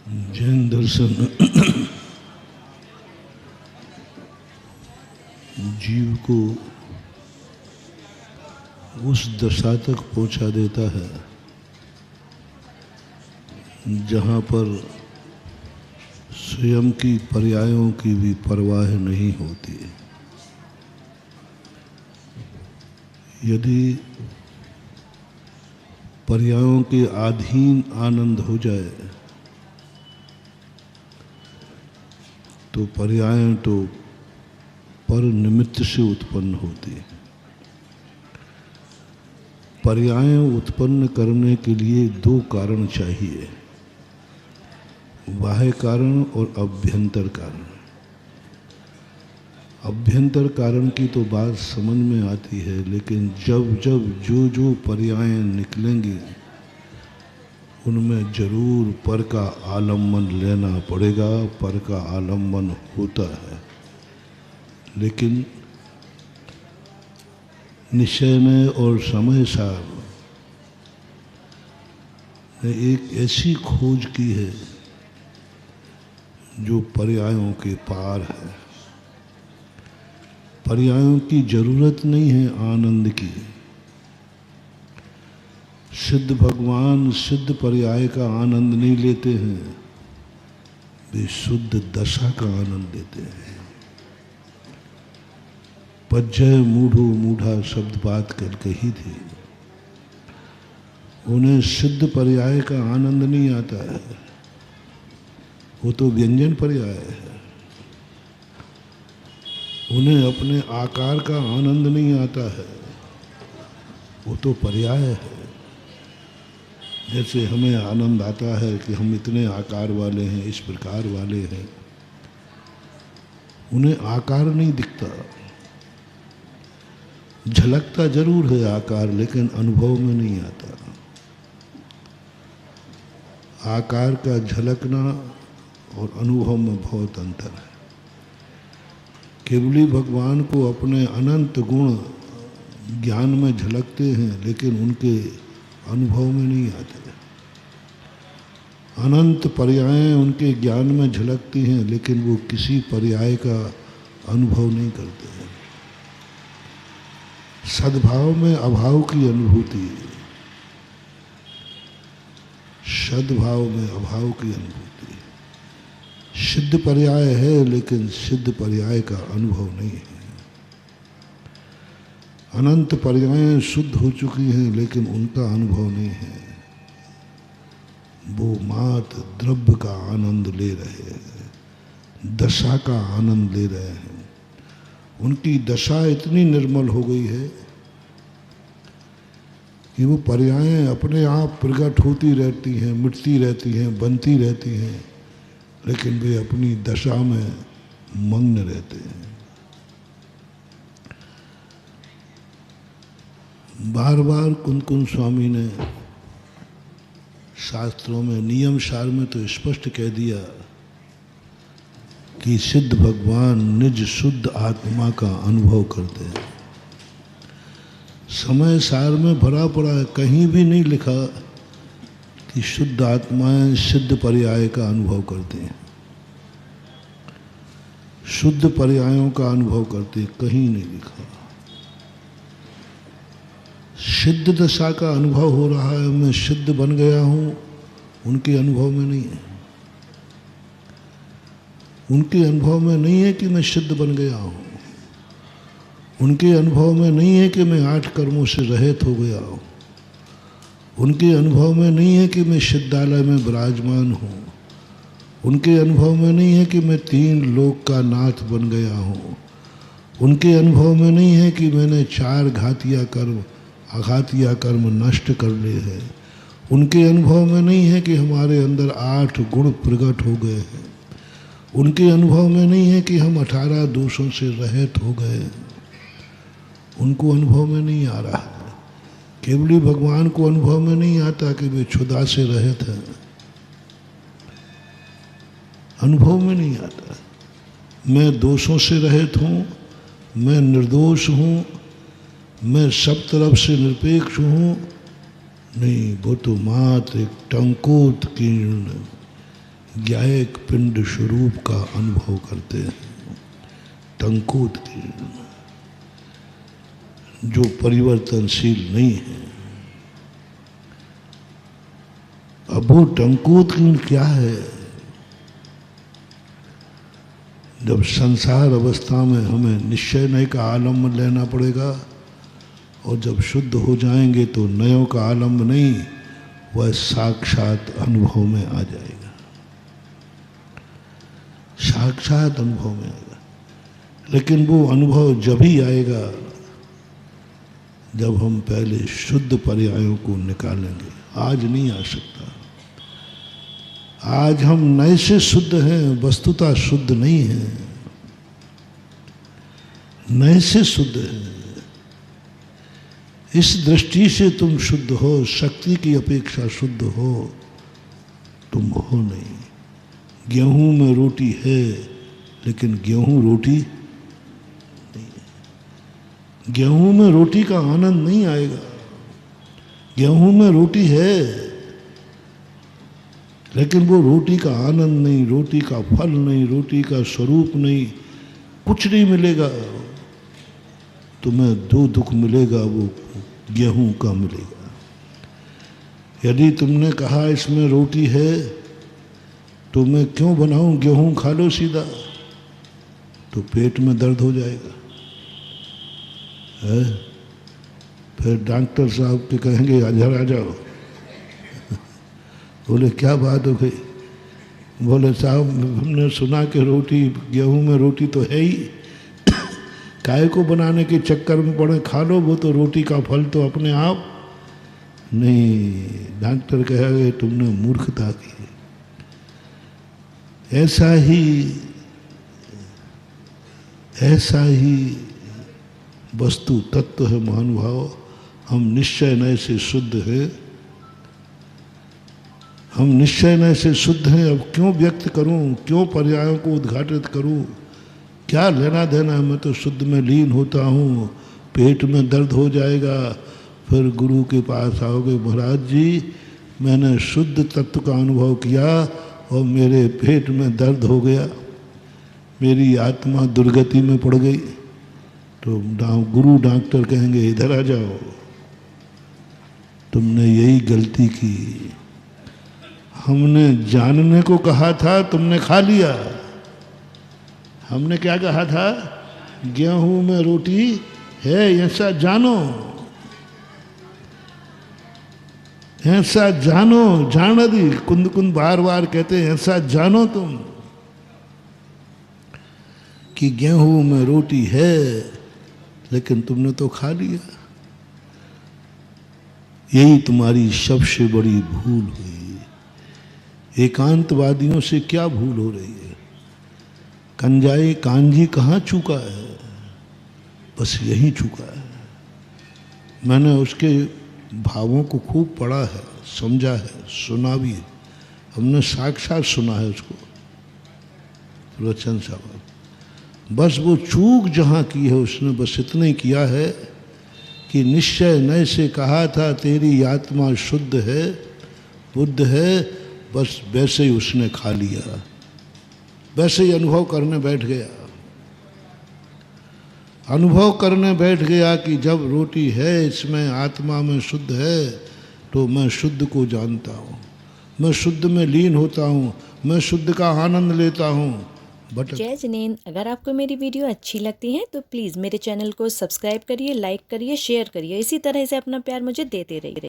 जैन दर्शन जीव को उस दशा तक पहुंचा देता है जहां पर स्वयं की पर्यायों की भी परवाह नहीं होती। यदि पर्यायों के अधीन आनंद हो जाए तो पर्याय तो पर निमित्त से उत्पन्न होती है। पर्याय उत्पन्न करने के लिए दो कारण चाहिए, बाह्य कारण और अभ्यंतर कारण। अभ्यंतर कारण की तो बात समझ में आती है, लेकिन जब जब जो पर्याय निकलेंगे उनमें जरूर पर का आलम्बन लेना पड़ेगा। पर का आलम्बन होता है, लेकिन निश्चय ने और समय सार ने एक ऐसी खोज की है जो पर्यायों के पार है। पर्यायों की जरूरत नहीं है आनंद की। सिद्ध भगवान सिद्ध पर्याय का आनंद नहीं लेते हैं, वे शुद्ध दशा का आनंद लेते हैं। पज्जय मूढ़ो मूढ़ा शब्द बात कर कही थी। उन्हें सिद्ध पर्याय का आनंद नहीं आता है, वो तो व्यंजन पर्याय है। उन्हें अपने आकार का आनंद नहीं आता है, वो तो पर्याय है। जैसे हमें आनंद आता है कि हम इतने आकार वाले हैं, इस प्रकार वाले हैं, उन्हें आकार नहीं दिखता। झलकता जरूर है आकार, लेकिन अनुभव में नहीं आता। आकार का झलकना और अनुभव में बहुत अंतर है। केवली भगवान को अपने अनंत गुण ज्ञान में झलकते हैं, लेकिन उनके अनुभव में नहीं आते। अनंत पर्याय उनके ज्ञान में झलकती हैं, लेकिन वो किसी पर्याय का अनुभव नहीं करते हैं। सद्भाव में अभाव की अनुभूति, सद्भाव में अभाव की अनुभूति। सिद्ध पर्याय है, लेकिन सिद्ध पर्याय का अनुभव नहीं है। अनंत पर्याय शुद्ध हो चुकी हैं, लेकिन उनका अनुभव नहीं है। वो मात्र द्रव्य का आनंद ले रहे हैं, दशा का आनंद ले रहे हैं। उनकी दशा इतनी निर्मल हो गई है कि वो पर्याय अपने आप प्रकट होती रहती हैं, मिटती रहती हैं, बनती रहती हैं, लेकिन वे अपनी दशा में मग्न रहते हैं। बार बार कुंद स्वामी ने शास्त्रों में नियम सार में तो स्पष्ट कह दिया कि सिद्ध भगवान निज शुद्ध आत्मा का अनुभव करते हैं। समय सार में भरा पड़ा है, कहीं भी नहीं लिखा कि शुद्ध आत्माएं सिद्ध पर्याय का अनुभव करते हैं, शुद्ध पर्यायों का अनुभव करते हैं, कहीं नहीं लिखा। सिद्ध दशा का अनुभव हो रहा है, मैं सिद्ध बन गया हूं, उनके अनुभव में नहीं है। उनके अनुभव में नहीं है कि मैं सिद्ध बन गया हूं। उनके अनुभव में नहीं है कि मैं 8 कर्मों से रहित हो गया हूं। उनके अनुभव में नहीं है कि मैं सिद्धालय में विराजमान हूं। उनके अनुभव में नहीं है कि मैं 3 लोक का नाथ बन गया हूं। उनके अनुभव में नहीं है कि मैंने 4 आघातिया कर्म नष्ट कर लिए हैं। उनके अनुभव में नहीं है कि हमारे अंदर 8 गुण प्रकट हो गए हैं। उनके अनुभव में नहीं है कि हम 18 दोषों से रहित हो गए। उनको अनुभव में नहीं आ रहा है। केवली भगवान को अनुभव में नहीं आता कि वे क्षुधा से रहित हैं, अनुभव में नहीं आता। मैं दोषों से रहित हूँ, मैं निर्दोष हूँ, मैं सब तरफ से निरपेक्ष हूँ, नहीं। वो तो मात्र एक टंकोत्कीर्ण ज्ञायक पिंड स्वरूप का अनुभव करते हैं, टंकोत किरण जो परिवर्तनशील नहीं है। अब वो टंकोत किरण क्या है? जब संसार अवस्था में हमें निश्चय नय का आलम्ब लेना पड़ेगा, और जब शुद्ध हो जाएंगे तो नयों का आलम्ब नहीं, वह साक्षात अनुभव में आ जाएगा, साक्षात अनुभव में आएगा। लेकिन वो अनुभव जब ही आएगा जब हम पहले शुद्ध पर्यायों को निकालेंगे। आज नहीं आ सकता। आज हम नए से शुद्ध हैं, वस्तुतः शुद्ध नहीं हैं, नए से शुद्ध हैं। इस दृष्टि से तुम शुद्ध हो, शक्ति की अपेक्षा शुद्ध हो तुम हो नहीं। गेहूं में रोटी है लेकिन गेहूं रोटी नहीं है। गेहूं में रोटी का आनंद नहीं आएगा। गेहूं में रोटी है लेकिन वो रोटी का आनंद नहीं, रोटी का फल नहीं, रोटी का स्वरूप नहीं, कुछ नहीं मिलेगा। तुम्हें जो दुख मिलेगा वो गेहूं का मिलेगा। यदि तुमने कहा इसमें रोटी है तो मैं क्यों बनाऊं, गेहूं खा लो सीधा, तो पेट में दर्द हो जाएगा है? फिर डॉक्टर साहब के कहेंगे इधर आ जाओ। बोले क्या बात हो गई? बोले साहब हमने सुना कि रोटी, गेहूं में रोटी तो है ही, काय को बनाने के चक्कर में पड़े, खा लो, वो तो रोटी का फल तो अपने आप नहीं। डॉक्टर कहेगा तुमने मूर्खता की। ऐसा ही वस्तु तत्व है महानुभाव। हम निश्चय नय से शुद्ध हैं, हम निश्चय नय से शुद्ध हैं। अब क्यों व्यक्त करूं, क्यों पर्यायों को उद्घाटित करूं, क्या लेना देना है? मैं तो शुद्ध में लीन होता हूँ। पेट में दर्द हो जाएगा, फिर गुरु के पास आओगे, महाराज जी मैंने शुद्ध तत्व का अनुभव किया और मेरे पेट में दर्द हो गया, मेरी आत्मा दुर्गति में पड़ गई। तो गुरु डॉक्टर कहेंगे इधर आ जाओ, तुमने यही गलती की। हमने जानने को कहा था, तुमने खा लिया। हमने क्या कहा था? गेहूं में रोटी है, ऐसा जानो, ऐसा जानो। जान दी कुंद कुंद बार बार कहते हैं, ऐसा जानो तुम कि गेहूं में रोटी है लेकिन तुमने तो खा लिया। यही तुम्हारी सबसे बड़ी भूल हुई। एकांतवादियों से क्या भूल हो रही है? कंजाई कांजी कहाँ चूका है? बस यही चूका है। मैंने उसके भावों को खूब पढ़ा है, समझा है, सुना भी है। हमने साक्षात सुना है उसको, सुलोचन साहब। बस वो चूक जहाँ की है उसने बस इतना ही किया है कि निश्चय नय से कहा था तेरी आत्मा शुद्ध है, बुद्ध है, बस वैसे ही उसने खा लिया, वैसे ही अनुभव करने बैठ गया। अनुभव करने बैठ गया कि जब रोटी है इसमें आत्मा में शुद्ध है तो मैं शुद्ध को जानता हूँ, मैं शुद्ध में लीन होता हूँ, मैं शुद्ध का आनंद लेता हूँ। बट जय जिनेंद्र, अगर आपको मेरी वीडियो अच्छी लगती है तो प्लीज़ मेरे चैनल को सब्सक्राइब करिए, लाइक करिए, शेयर करिए। इसी तरह से अपना प्यार मुझे देते रहिए।